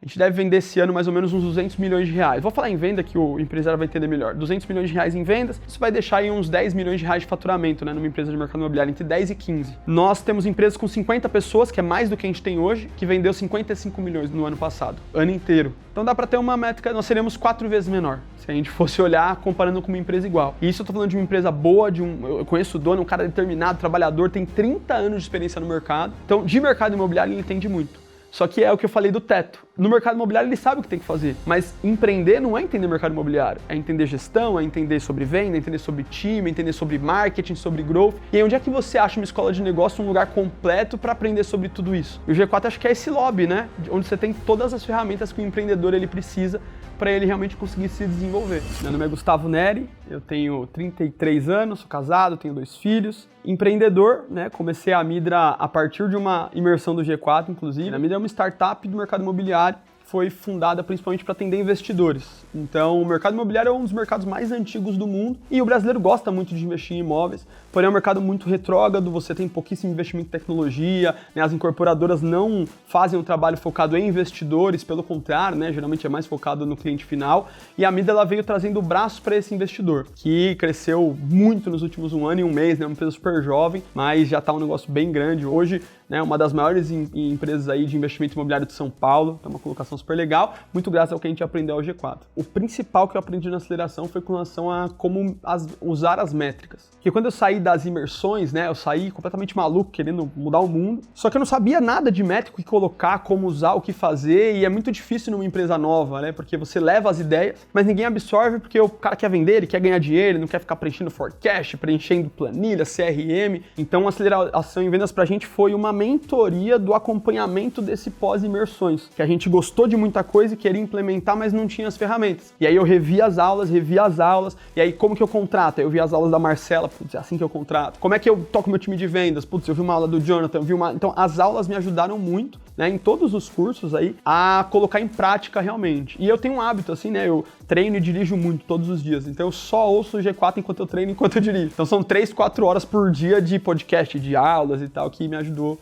A gente deve vender esse ano mais ou menos uns 200 milhões de reais. Vou falar em venda que o empresário vai entender melhor. 200 milhões de reais em vendas, isso vai deixar aí uns 10 milhões de reais de faturamento, né, numa empresa de mercado imobiliário, entre 10 e 15. Nós temos empresas com 50 pessoas, que é mais do que a gente tem hoje, que vendeu 55 milhões no ano passado, ano inteiro. Então dá para ter uma métrica, nós seremos 4 vezes menor, se a gente fosse olhar comparando com uma empresa igual. E isso eu tô falando de uma empresa boa, eu conheço o dono, um cara determinado, trabalhador, tem 30 anos de experiência no mercado. Então, de mercado imobiliário ele entende muito. Só que é o que eu falei do teto. No mercado imobiliário ele sabe o que tem que fazer, mas empreender não é entender mercado imobiliário, é entender gestão, é entender sobre venda, é entender sobre time, é entender sobre marketing, sobre growth. E aí onde é que você acha uma escola de negócio, um lugar completo para aprender sobre tudo isso? E o G4 acho que é esse lobby, né? Onde você tem todas as ferramentas que o empreendedor ele precisa para ele realmente conseguir se desenvolver. Meu nome é Gustavo Neri, eu tenho 33 anos, sou casado, tenho 2 filhos. Empreendedor, né? Comecei a Midra a partir de uma imersão do G4, inclusive. A Midra é uma startup do mercado imobiliário, foi fundada principalmente para atender investidores. Então, o mercado imobiliário é um dos mercados mais antigos do mundo e o brasileiro gosta muito de investir em imóveis, porém é um mercado muito retrógrado, você tem pouquíssimo investimento em tecnologia, né? As incorporadoras não fazem um trabalho focado em investidores, pelo contrário, né? Geralmente é mais focado no cliente final, e a Midra ela veio trazendo o braço para esse investidor, que cresceu muito nos últimos 1 ano e 1 mês, né? Uma empresa super jovem, mas já está um negócio bem grande. Hoje, né, uma das maiores empresas aí de investimento imobiliário de São Paulo, é uma colocação super legal, muito graças ao que a gente aprendeu ao G4. O principal que eu aprendi na aceleração foi com relação a como usar as métricas. Porque quando eu saí das imersões, né, eu saí completamente maluco, querendo mudar o mundo, só que eu não sabia nada de métrica, o que colocar, como usar, o que fazer, e é muito difícil numa empresa nova, né, porque você leva as ideias, mas ninguém absorve porque o cara quer vender, ele quer ganhar dinheiro, ele não quer ficar preenchendo forecast, preenchendo planilha, CRM. Então a aceleração em vendas pra gente foi uma mentoria do acompanhamento desse pós-imersões, que a gente gostou de muita coisa e queria implementar, mas não tinha as ferramentas. E aí eu revia as aulas, e aí como que eu contrato? Aí eu vi as aulas da Marcela, putz, é assim que eu contrato. Como é que eu toco meu time de vendas? Putz, eu vi uma aula do Jonathan, Então as aulas me ajudaram muito, né, em todos os cursos aí, a colocar em prática realmente. E eu tenho um hábito assim, né, eu treino e dirijo muito todos os dias, então eu só ouço o G4 enquanto eu treino, enquanto eu dirijo. Então são 3, 4 horas por dia de podcast, de aulas e tal, que me ajudou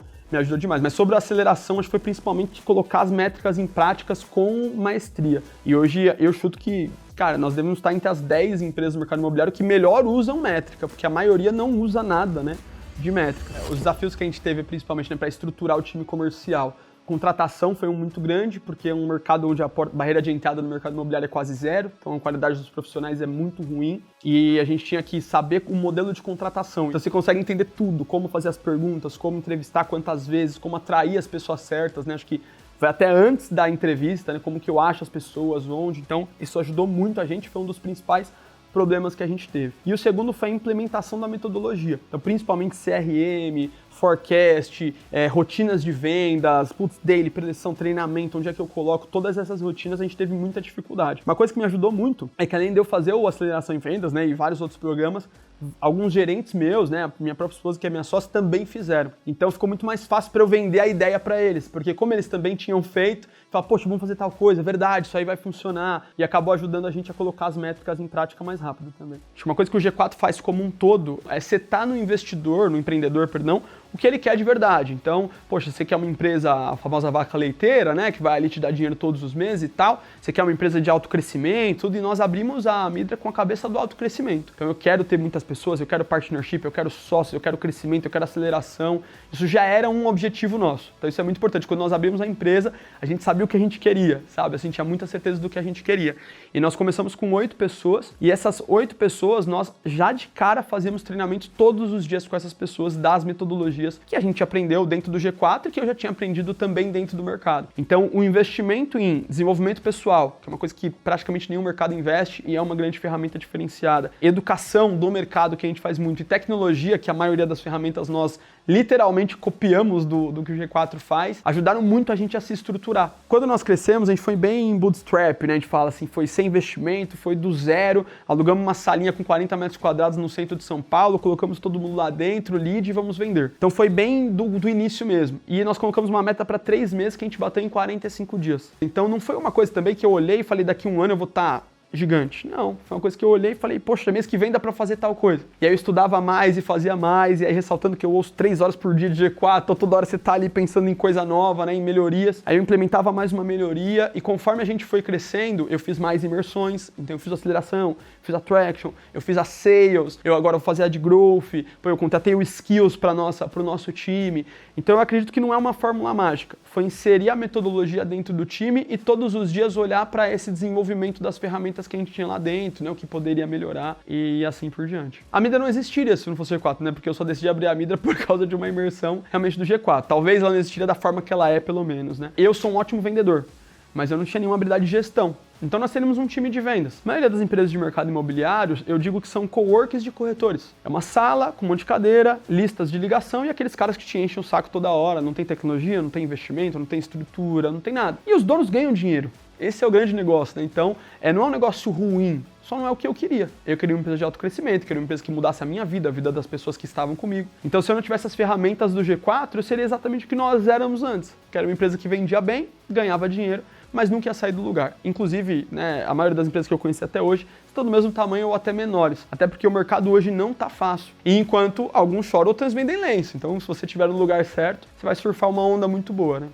demais. Mas sobre a aceleração, acho que foi principalmente colocar as métricas em práticas com maestria. E hoje eu chuto que, cara, nós devemos estar entre as 10 empresas do mercado imobiliário que melhor usam métrica, porque a maioria não usa nada, né, de métrica. Os desafios que a gente teve, principalmente, né, para estruturar o time comercial. Contratação foi muito grande, porque é um mercado onde a barreira de entrada no mercado imobiliário é quase zero, então a qualidade dos profissionais é muito ruim, e a gente tinha que saber o modelo de contratação. Então você consegue entender tudo, como fazer as perguntas, como entrevistar quantas vezes, como atrair as pessoas certas, né? Acho que foi até antes da entrevista, né? Como que eu acho as pessoas, onde. Então isso ajudou muito a gente, foi um dos principais problemas que a gente teve. E o segundo foi a implementação da metodologia. Então, principalmente CRM, forecast, rotinas de vendas, daily, preleção, treinamento, onde é que eu coloco, todas essas rotinas a gente teve muita dificuldade. Uma coisa que me ajudou muito é que além de eu fazer o Aceleração em Vendas, né, e vários outros programas, alguns gerentes meus, né, minha própria esposa, que é minha sócia, também fizeram. Então ficou muito mais fácil para eu vender a ideia para eles, porque como eles também tinham feito, falaram, poxa, vamos fazer tal coisa, é verdade, isso aí vai funcionar, e acabou ajudando a gente a colocar as métricas em prática mais rápido também. Acho que uma coisa que o G4 faz como um todo é setar no investidor, no empreendedor, perdão, o que ele quer de verdade. Então, poxa, você quer uma empresa, a famosa vaca leiteira, né, que vai ali te dar dinheiro todos os meses e tal, você quer uma empresa de alto crescimento, tudo, e nós abrimos a Midra com a cabeça do alto crescimento. Então eu quero ter muitas pessoas, eu quero partnership, eu quero sócios, eu quero crescimento, eu quero aceleração. Isso já era um objetivo nosso. Então isso é muito importante. Quando nós abrimos a empresa, a gente sabia o que a gente queria, sabe? A gente tinha muita certeza do que a gente queria. E nós começamos com 8 pessoas, e essas 8 pessoas, nós já de cara fazíamos treinamentos todos os dias com essas pessoas das metodologias que a gente aprendeu dentro do G4 e que eu já tinha aprendido também dentro do mercado. Então, o investimento em desenvolvimento pessoal, que é uma coisa que praticamente nenhum mercado investe e é uma grande ferramenta diferenciada. Educação do mercado, que a gente faz muito, e tecnologia, que a maioria das ferramentas nós literalmente copiamos do que o G4 faz, ajudaram muito a gente a se estruturar. Quando nós crescemos, a gente foi bem bootstrap, né? A gente fala assim, foi sem investimento, foi do zero, alugamos uma salinha com 40 metros quadrados no centro de São Paulo, colocamos todo mundo lá dentro, lead, e vamos vender. Então foi bem do início mesmo. E nós colocamos uma meta para 3 meses que a gente bateu em 45 dias. Então não foi uma coisa também que eu olhei e falei, daqui 1 ano eu vou estar gigante. Não, foi uma coisa que eu olhei e falei, poxa, mês que vem dá pra fazer tal coisa. E aí eu estudava mais e fazia mais, e aí ressaltando que eu ouço 3 horas por dia de G4, então toda hora você tá ali pensando em coisa nova, né, em melhorias. Aí eu implementava mais uma melhoria, e conforme a gente foi crescendo, eu fiz mais imersões, então eu fiz aceleração, fiz a traction, eu fiz a sales, eu agora vou fazer a de growth, eu contratei o skills pro nosso time. Então eu acredito que não é uma fórmula mágica, foi inserir a metodologia dentro do time e todos os dias olhar para esse desenvolvimento das ferramentas que a gente tinha lá dentro, né, o que poderia melhorar e assim por diante. A Midra não existiria se não fosse o G4, né, porque eu só decidi abrir a Midra por causa de uma imersão realmente do G4. Talvez ela não existiria da forma que ela é, pelo menos, né. Eu sou um ótimo vendedor, mas eu não tinha nenhuma habilidade de gestão. Então nós teríamos um time de vendas. A maioria das empresas de mercado imobiliário, eu digo que são coworkers de corretores. É uma sala com um monte de cadeira, listas de ligação e aqueles caras que te enchem o saco toda hora. Não tem tecnologia, não tem investimento, não tem estrutura, não tem nada. E os donos ganham dinheiro. Esse é o grande negócio, né? Então, não é um negócio ruim, só não é o que eu queria. Eu queria uma empresa de alto crescimento, queria uma empresa que mudasse a minha vida, a vida das pessoas que estavam comigo. Então, se eu não tivesse as ferramentas do G4, eu seria exatamente o que nós éramos antes. Que era uma empresa que vendia bem, ganhava dinheiro, mas nunca ia sair do lugar. Inclusive, né, a maioria das empresas que eu conheci até hoje estão do mesmo tamanho ou até menores. Até porque o mercado hoje não tá fácil. E enquanto alguns choram, outros vendem lenço. Então, se você estiver no lugar certo, você vai surfar uma onda muito boa, né?